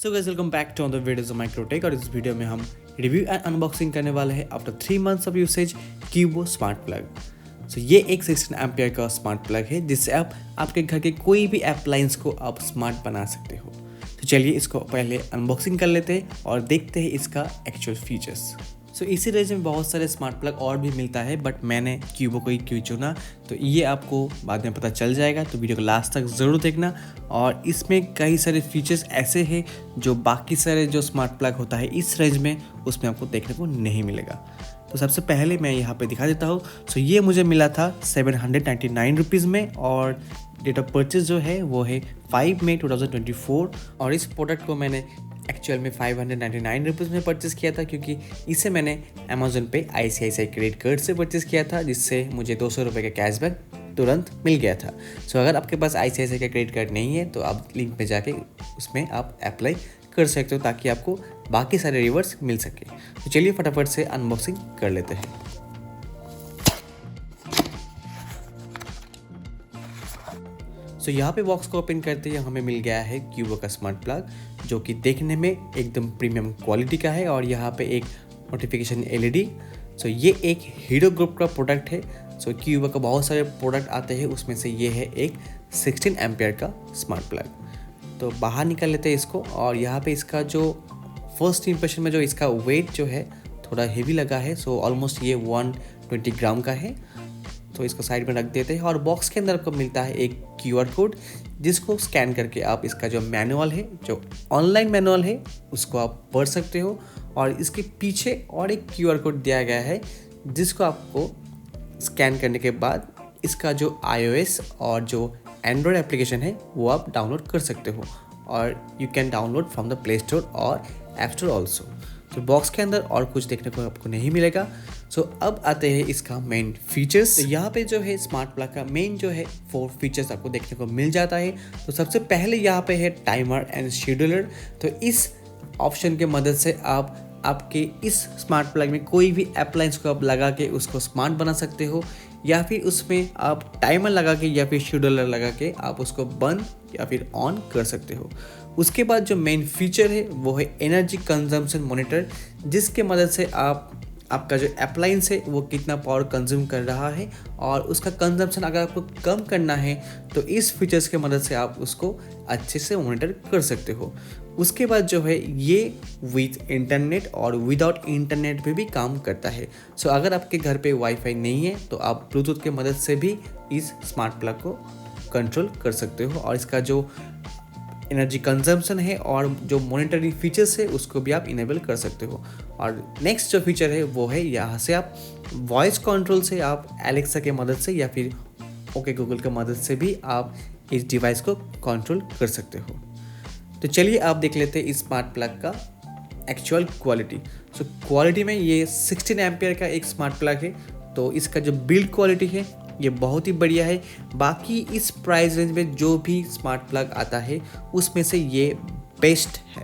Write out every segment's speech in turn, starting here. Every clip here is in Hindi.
So guys welcome back to the videos of Microtek. और इस वीडियो में हम रिव्यू एंड अनबॉक्सिंग करने वाले हैं after 3 months of usage Qubo smart plug. So ये एक 16 एम्पियर का स्मार्ट प्लग है जिससे आप आपके घर के कोई भी अप्लायंस को आप स्मार्ट बना सकते हो। तो चलिए इसको पहले अनबॉक्सिंग कर लेते हैं और देखते हैं इसका एक्चुअल फीचर्स। सो इसी रेंज में बहुत सारे स्मार्ट प्लग और भी मिलता है, बट मैंने क्यूबो को ही क्यों चुना तो ये आपको बाद में पता चल जाएगा। तो वीडियो को लास्ट तक ज़रूर देखना। और इसमें कई सारे फीचर्स ऐसे हैं जो बाकी सारे जो स्मार्ट प्लग होता है इस रेंज में उसमें आपको देखने को नहीं मिलेगा। तो सबसे पहले मैं यहाँ पे दिखा देता हूँ। सो ये मुझे मिला था 799 रुपीज़ में और डेट ऑफ परचेज जो है वो है 5 मई 2024। और इस प्रोडक्ट को मैंने एक्चुअल में 599 रुपीज़ में परचेस किया था, क्योंकि इसे मैंने अमेज़न पे ICICI क्रेडिट कार्ड से परचेस किया था, जिससे मुझे 200 रुपये का कैशबैक तुरंत मिल गया था। सो अगर आपके पास ICICI का क्रेडिट कार्ड नहीं है तो आप लिंक पे जाके उसमें आप अप्लाई कर सकते हो ताकि आपको बाकी सारे रिवॉर्ड्स मिल सके। तो चलिए फटाफट से अनबॉक्सिंग कर लेते हैं। सो यहाँ पे बॉक्स को ओपन करते ही हमें मिल गया है क्यूबो का स्मार्ट प्लग, जो कि देखने में एकदम प्रीमियम क्वालिटी का है। और यहाँ पे एक नोटिफिकेशन LED। सो ये एक हीरो ग्रुप का प्रोडक्ट है। सो क्यूबो का बहुत सारे प्रोडक्ट आते हैं, उसमें से ये है एक 16 एम्पियर का स्मार्ट प्लग। तो बाहर निकाल लेते हैं इसको। और यहाँ पे इसका जो फर्स्ट इंप्रेशन में जो इसका वेट जो है थोड़ा हेवी लगा है। सो ऑलमोस्ट ये 120 ग्राम का है। तो इसको साइड में रख देते हैं। और बॉक्स के अंदर आपको मिलता है एक QR कोड, जिसको स्कैन करके आप इसका जो मैनुअल है, जो ऑनलाइन मैनुअल है, उसको आप पढ़ सकते हो। और इसके पीछे और एक QR कोड दिया गया है, जिसको आपको स्कैन करने के बाद इसका जो iOS और जो एंड्रॉयड एप्लीकेशन है वो आप डाउनलोड कर सकते हो। और you can download from the play store और ऐप स्टोर ऑल्सो। तो बॉक्स के अंदर और कुछ देखने को आपको नहीं मिलेगा। सो अब आते हैं इसका मेन फीचर्स। तो यहाँ पे जो है स्मार्ट प्लग का मेन जो है 4 फीचर्स आपको देखने को मिल जाता है। तो सबसे पहले यहाँ पे है टाइमर एंड शेड्यूलर। तो इस ऑप्शन के मदद से आप आपके इस स्मार्ट प्लग में कोई भी अप्लायंस को आप लगा के उसको स्मार्ट बना सकते हो, या फिर उसमें आप टाइमर लगा के या फिर शेड्यूलर लगा के आप उसको बंद या फिर ऑन कर सकते हो। उसके बाद जो मेन फीचर है वो है एनर्जी कंजम्पशन मॉनिटर, जिसके मदद से आपका जो अप्लायंस है वो कितना पावर कंज्यूम कर रहा है और उसका कंजम्पशन अगर आपको कम करना है तो इस फीचर्स के मदद से आप उसको अच्छे से मॉनिटर कर सकते हो। उसके बाद जो है ये विद इंटरनेट और विदाउट इंटरनेट पे भी काम करता है। सो अगर आपके घर पे वाईफाई नहीं है तो आप ब्लूटूथ के मदद से भी इस स्मार्ट प्लग को कंट्रोल कर सकते हो। और इसका जो एनर्जी कंजम्पशन है और जो मॉनिटरिंग फीचर्स है उसको भी आप इनेबल कर सकते हो। और नेक्स्ट जो फीचर है वो है यहाँ से आप वॉइस कंट्रोल से आप एलेक्सा के मदद से या फिर ओके गूगल के मदद से भी आप इस डिवाइस को कंट्रोल कर सकते हो। तो चलिए आप देख लेते हैं इस स्मार्ट प्लग का एक्चुअल क्वालिटी। सो क्वालिटी में ये 16 एम्पियर का एक स्मार्ट प्लग है। तो इसका जो बिल्ड क्वालिटी है ये बहुत ही बढ़िया है। बाकी इस प्राइस रेंज में जो भी स्मार्ट प्लग आता है उसमें से ये बेस्ट है।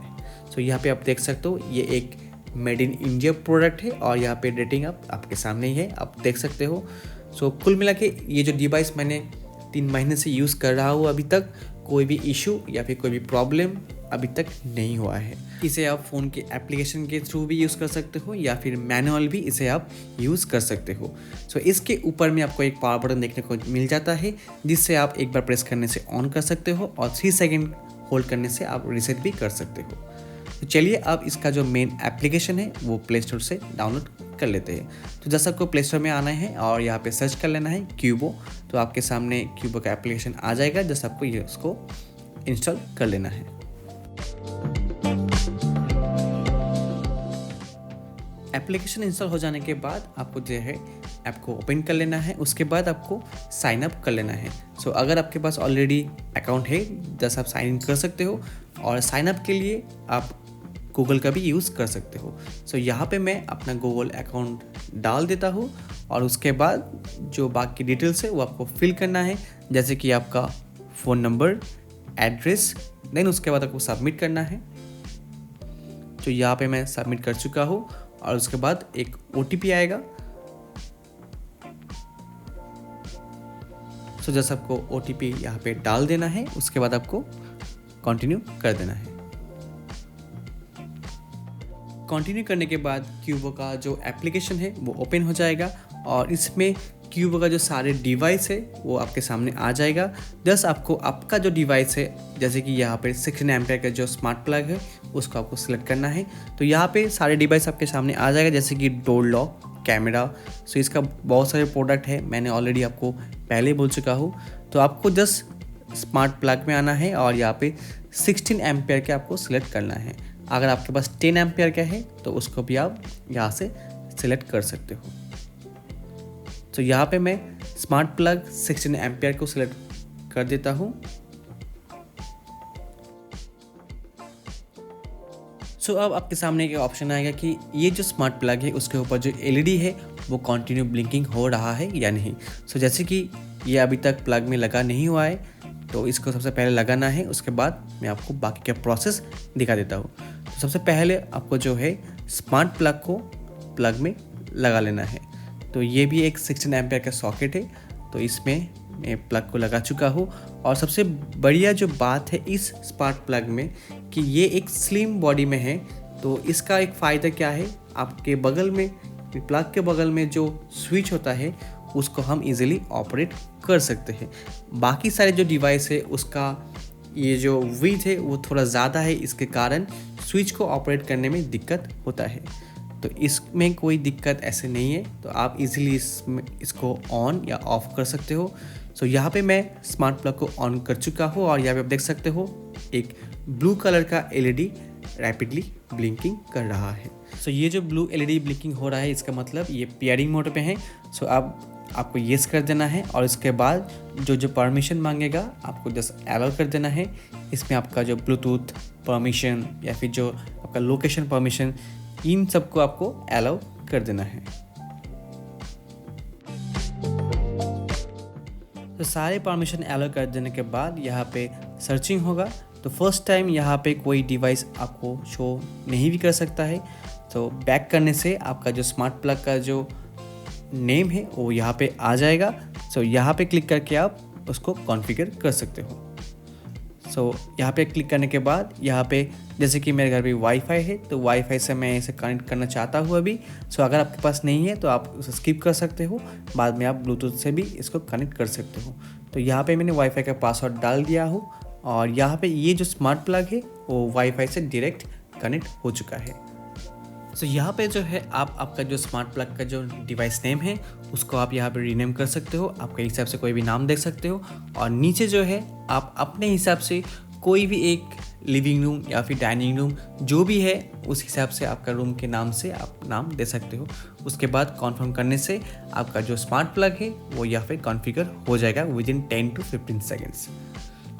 सो यहाँ पे आप देख सकते हो ये एक मेड इन इंडिया प्रोडक्ट है और यहाँ पे रेटिंग आपके सामने ही है, आप देख सकते हो। सो कुल मिला के ये जो डिवाइस मैंने 3 महीने से यूज़ कर रहा हूँ, अभी तक कोई भी इशू या फिर कोई भी प्रॉब्लम अभी तक नहीं हुआ है। इसे आप फ़ोन के एप्लीकेशन के थ्रू भी यूज़ कर सकते हो या फिर मैनुअल भी इसे आप यूज़ कर सकते हो। सो इसके ऊपर में आपको एक पावर बटन देखने को मिल जाता है, जिससे आप एक बार प्रेस करने से ऑन कर सकते हो और 3 सेकेंड होल्ड करने से आप रीसेट भी कर सकते हो। तो चलिए आप इसका जो मेन एप्लीकेशन है वो प्ले स्टोर से डाउनलोड कर लेते हैं। तो जैसा आपको प्ले स्टोर में आना है और यहाँ पे सर्च कर लेना है क्यूबो, तो आपके सामने क्यूबो का एप्लीकेशन आ जाएगा। जैसा आपको ये उसको इंस्टॉल कर लेना है। एप्लीकेशन इंस्टॉल हो जाने के बाद आपको जो है ऐप को ओपन कर लेना है। उसके बाद आपको साइन अप कर लेना है। सो अगर आपके पास ऑलरेडी अकाउंट है जैसा आप साइन इन कर सकते हो, और साइन अप के लिए आप गूगल का भी यूज़ कर सकते हो। सो यहाँ पे मैं अपना गूगल अकाउंट डाल देता हूँ और उसके बाद जो बाकी डिटेल्स है वो आपको फिल करना है, जैसे कि आपका फ़ोन नंबर, एड्रेस, देन उसके बाद आपको सबमिट करना है। तो यहाँ पे मैं सबमिट कर चुका हूँ और उसके बाद एक OTP आएगा। सो जैसे आपको OTP यहाँ पे डाल देना है, उसके बाद आपको कंटिन्यू कर देना है। कंटिन्यू करने के बाद क्यूबो का जो एप्लीकेशन है वो ओपन हो जाएगा और इसमें क्यूबो का जो सारे डिवाइस है वो आपके सामने आ जाएगा। जस्ट आपको आपका जो डिवाइस है, जैसे कि यहाँ पे 16 एम्पेयर का जो स्मार्ट प्लग है उसको आपको सिलेक्ट करना है। तो यहाँ पे सारे डिवाइस आपके सामने आ जाएगा, जैसे कि डोर लॉक, कैमरा। सो इसका बहुत सारे प्रोडक्ट है, मैंने ऑलरेडी आपको पहले बोल चुका हूँ। तो आपको जस्ट स्मार्ट प्लग में आना है और यहाँ पे 16 एम्पेयर के आपको सिलेक्ट करना है। अगर आपके पास 10 एम्पेयर का है तो उसको भी आप यहाँ से सिलेक्ट कर सकते हो। तो यहाँ पे मैं स्मार्ट प्लग 16 एम्पेयर को सिलेक्ट कर देता हूँ। सो अब आपके सामने एक ऑप्शन आएगा कि ये जो स्मार्ट प्लग है उसके ऊपर जो एलईडी है वो कंटिन्यू ब्लिंकिंग हो रहा है या नहीं। सो जैसे कि ये अभी तक प्लग में लगा नहीं हुआ है तो इसको सबसे पहले लगाना है, उसके बाद मैं आपको बाकी का प्रोसेस दिखा देता हूँ। तो सबसे पहले आपको जो है स्मार्ट प्लग को प्लग में लगा लेना है। तो ये भी एक 16 एम्पेयर का सॉकेट है, तो इसमें मैं प्लग को लगा चुका हूँ। और सबसे बढ़िया जो बात है इस स्मार्ट प्लग में कि ये एक स्लिम बॉडी में है। तो इसका एक फ़ायदा क्या है, आपके बगल में, प्लग के बगल में जो स्विच होता है उसको हम इजीली ऑपरेट कर सकते हैं। बाकी सारे जो डिवाइस है उसका ये जो विड्थ है वो थोड़ा ज़्यादा है, इसके कारण स्विच को ऑपरेट करने में दिक्कत होता है। तो इसमें कोई दिक्कत ऐसे नहीं है, तो आप इजीली इसको ऑन या ऑफ कर सकते हो। सो यहाँ पे मैं स्मार्ट प्लग को ऑन कर चुका हूँ और यहाँ पे आप देख सकते हो एक ब्लू कलर का एलईडी रैपिडली ब्लिंकिंग कर रहा है। सो ये जो ब्लू एलईडी ब्लिंकिंग हो रहा है इसका मतलब ये पेयरिंग मोड पे है। सो अब आपको येस कर देना है और इसके बाद जो परमिशन मांगेगा आपको जस्ट अलाउ कर देना है। इसमें आपका जो ब्लूटूथ परमिशन या फिर जो आपका लोकेशन परमिशन, इन सबको आपको अलाउ कर देना है। तो सारे परमिशन अलाउ कर देने के बाद यहाँ पे सर्चिंग होगा। तो फर्स्ट टाइम यहाँ पे कोई डिवाइस आपको शो नहीं भी कर सकता है। तो बैक करने से आपका जो स्मार्ट प्लग का जो नेम है वो यहाँ पे आ जाएगा। सो यहाँ पे क्लिक करके आप उसको कॉन्फ़िगर कर सकते हो। सो यहाँ पे क्लिक करने के बाद यहाँ पे जैसे कि मेरे घर पे वाईफाई है तो वाईफाई से मैं इसे कनेक्ट करना चाहता हूँ अभी। सो अगर आपके पास नहीं है तो आप उसे स्किप कर सकते हो, बाद में आप ब्लूटूथ से भी इसको कनेक्ट कर सकते हो। तो यहाँ पे मैंने वाईफाई का पासवर्ड डाल दिया हूँ और यहाँ पे ये जो स्मार्ट प्लग है वो वाईफाई से डायरेक्ट कनेक्ट हो चुका है। सो यहाँ पे जो है आप आपका जो स्मार्ट प्लग का जो डिवाइस नेम है उसको आप यहाँ पे रीनेम कर सकते हो, आपके हिसाब से कोई भी नाम देख सकते हो। और नीचे जो है आप अपने हिसाब से कोई भी एक लिविंग रूम या फिर डाइनिंग रूम जो भी है उस हिसाब से आपका रूम के नाम से आप नाम दे सकते हो। उसके बाद कॉन्फर्म करने से आपका जो स्मार्ट प्लग है वो यहाँ पे कॉन्फ़िगर हो जाएगा विदिन 10 to 15 सेकेंड्स।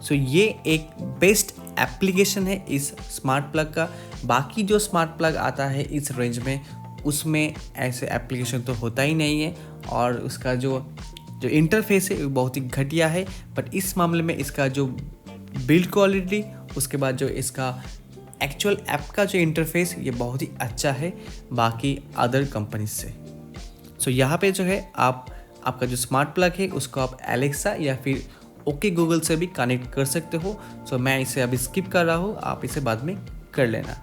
सो ये एक बेस्ट एप्लीकेशन है इस स्मार्ट प्लग का। बाकी जो स्मार्ट प्लग आता है इस रेंज में उसमें ऐसे एप्लीकेशन तो होता ही नहीं है और उसका जो इंटरफेस है वो बहुत ही घटिया है। बट इस मामले में इसका जो बिल्ड क्वालिटी, उसके बाद जो इसका एक्चुअल ऐप का जो इंटरफेस ये बहुत ही अच्छा है बाकी अदर कंपनीज से। सो यहाँ पे जो है आपका जो स्मार्ट प्लग है उसको आप एलेक्सा या फिर ओके गूगल से भी कनेक्ट कर सकते हो। सो मैं इसे अभी स्किप कर रहा हूँ, आप इसे बाद में कर लेना।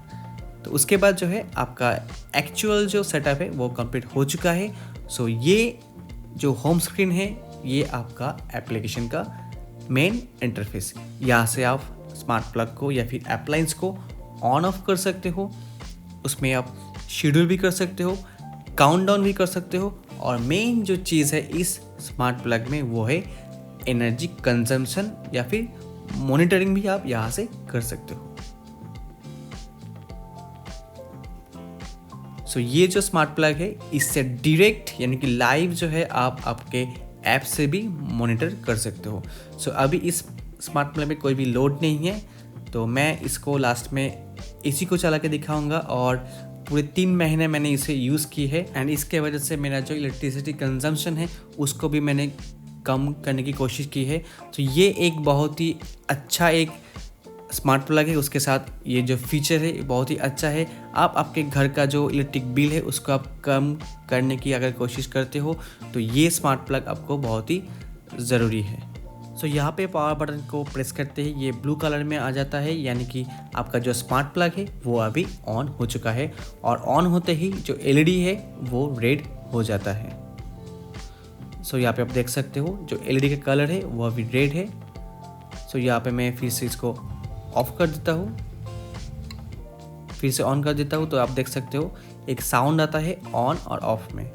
तो उसके बाद जो है आपका एक्चुअल जो सेटअप है वो कंप्लीट हो चुका है। सो ये जो होम स्क्रीन है ये आपका एप्लीकेशन का मेन इंटरफेस। यहाँ से आप स्मार्ट प्लग को या फिर अप्लायंस को ऑन ऑफ कर सकते हो, उसमें आप शेड्यूल भी कर सकते हो, काउंटडाउन भी कर सकते हो और मेन जो चीज़ है इस स्मार्ट प्लग में वो है एनर्जी कंजम्पशन या फिर मॉनिटरिंग भी आप यहाँ से कर सकते हो। सो ये जो स्मार्ट प्लग है इससे डायरेक्ट यानी कि लाइव जो है आप आपके ऐप से भी मॉनिटर कर सकते हो। सो अभी इस स्मार्ट प्लग में कोई भी लोड नहीं है तो मैं इसको लास्ट में इसी को चला के दिखाऊंगा और पूरे 3 महीने मैंने इसे यूज़ की है एंड इसके वजह से मेरा जो इलेक्ट्रिसिटी कंजम्पशन है उसको भी मैंने कम करने की कोशिश की है। तो ये एक बहुत ही अच्छा एक स्मार्ट प्लग है, उसके साथ ये जो फीचर है बहुत ही अच्छा है। आप आपके घर का जो इलेक्ट्रिक बिल है उसको आप कम करने की अगर कोशिश करते हो तो ये स्मार्ट प्लग आपको बहुत ही ज़रूरी है। सो यहाँ पे पावर बटन को प्रेस करते ही ये ब्लू कलर में आ जाता है, यानी कि आपका जो स्मार्ट प्लग है वो अभी ऑन हो चुका है और ऑन होते ही जो एलईडी है वो रेड हो जाता है। सो यहाँ पे आप देख सकते हो जो एलईडी का कलर है वो अभी रेड है। सो यहाँ पे मैं फिर से इसको ऑफ कर देता हूँ, फिर से ऑन कर देता हूँ, तो आप देख सकते हो एक साउंड आता है ऑन और ऑफ में।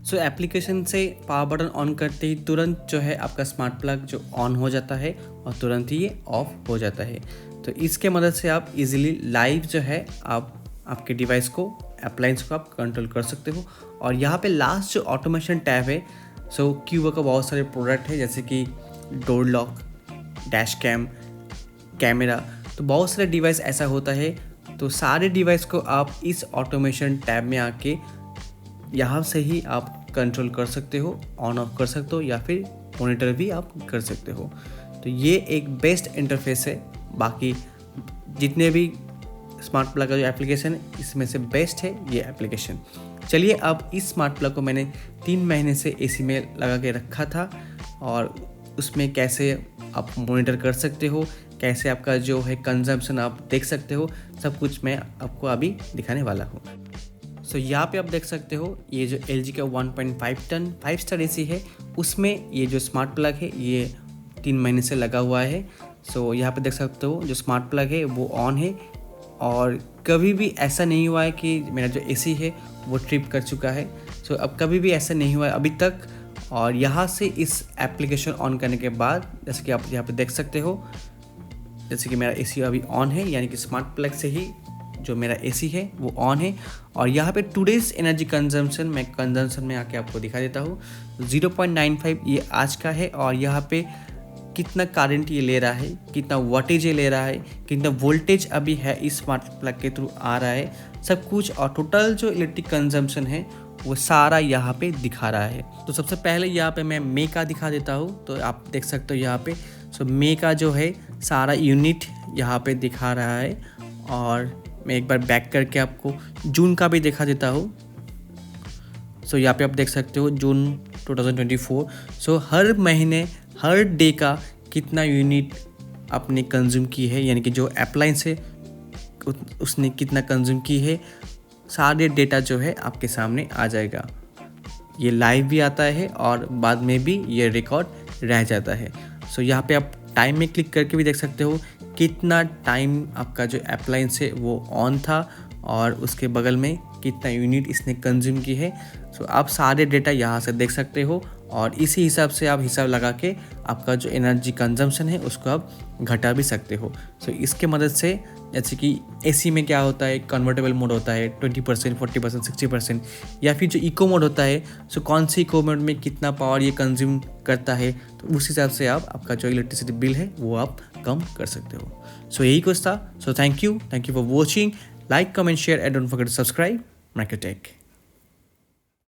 सो एप्लीकेशन से पावर बटन ऑन करते ही तुरंत जो है आपका स्मार्ट प्लग जो ऑन हो जाता है और तुरंत ही ये ऑफ हो जाता है। तो इसके मदद से आप इजीली लाइव जो है आप आपके डिवाइस को, अप्लायंस को आप कंट्रोल कर सकते हो। और यहाँ पे लास्ट जो ऑटोमेशन टैब है, सो क्यूबो का बहुत सारे प्रोडक्ट है जैसे कि door lock, dash cam, camera, तो बहुत सारे डिवाइस ऐसा होता है। तो सारे डिवाइस को आप इस ऑटोमेशन टैब में आके यहाँ से ही आप कंट्रोल कर सकते हो, ऑन ऑफ कर सकते हो या फिर मॉनिटर भी आप कर सकते हो। तो ये एक बेस्ट इंटरफेस है। बाकी जितने भी स्मार्ट प्लग का जो एप्लीकेशन है इसमें से बेस्ट है ये एप्लीकेशन। चलिए अब इस स्मार्ट प्लग को मैंने 3 महीने से एसी में लगा के रखा था और उसमें कैसे आप मॉनिटर कर सकते हो, कैसे आपका जो है कंजम्पशन आप देख सकते हो, सब कुछ मैं आपको अभी दिखाने वाला हूँ। सो यहाँ पे आप देख सकते हो ये जो LG का 1.5 टन 5 स्टार एसी है, उसमें ये जो स्मार्ट प्लग है ये 3 महीने से लगा हुआ है। सो यहाँ पे देख सकते हो जो स्मार्ट प्लग है वो ऑन है और कभी भी ऐसा नहीं हुआ है कि मेरा जो एसी है वो ट्रिप कर चुका है। सो अब कभी भी ऐसा नहीं हुआ है अभी तक। और यहाँ से इस एप्लीकेशन ऑन करने के बाद जैसे कि आप यहाँ पे देख सकते हो, जैसे कि मेरा एसी अभी ऑन है, यानी कि स्मार्ट प्लग से ही जो मेरा एसी है वो ऑन है। और यहाँ पे टुडेज एनर्जी कंजम्पशन मैं कंजम्पशन में आके आपको दिखा देता हूँ। 0.95 ये आज का है और यहाँ पे कितना करंट ये ले रहा है, कितना वोल्टेज ये ले रहा है, कितना वोल्टेज अभी है इस स्मार्ट प्लग के थ्रू आ रहा है, सब कुछ। और टोटल जो इलेक्ट्रिक कंजम्पशन है वो सारा यहाँ पे दिखा रहा है। तो सबसे पहले यहाँ पे मैं मे का दिखा देता हूँ, तो आप देख सकते हो यहाँ पे। सो मे का जो है सारा यूनिट यहाँ पे दिखा रहा है। और मैं एक बार बैक करके आपको जून का भी दिखा देता हूँ। सो यहाँ पे आप देख सकते हो जून 2024। सो हर महीने हर डे का कितना यूनिट आपने कंज्यूम की है, यानी कि जो अप्लायंस है उसने कितना कंज्यूम की है, सारे डेटा जो है आपके सामने आ जाएगा। ये लाइव भी आता है और बाद में भी ये रिकॉर्ड रह जाता है। सो यहाँ पे आप टाइम में क्लिक करके भी देख सकते हो कितना टाइम आपका जो अप्लायंस है वो ऑन था और उसके बगल में कितना यूनिट इसने कंज्यूम की है। सो आप सारे डेटा यहाँ से देख सकते हो और इसी हिसाब से आप हिसाब लगा के आपका जो एनर्जी कंजम्पशन है उसको आप घटा भी सकते हो। सो इसके मदद से जैसे कि एसी में क्या होता है, कन्वर्टेबल मोड होता है 20%, 40%, 60%, या फिर जो इको मोड होता है, सो कौन सी इको मोड में कितना पावर ये कंज्यूम करता है, तो उस हिसाब से आप आपका जो इलेक्ट्रिसिटी बिल है वो आप कम कर सकते हो। सो यही कुछ था। So thank you for watching. Like, comment, share and don't forget to subscribe Microtek.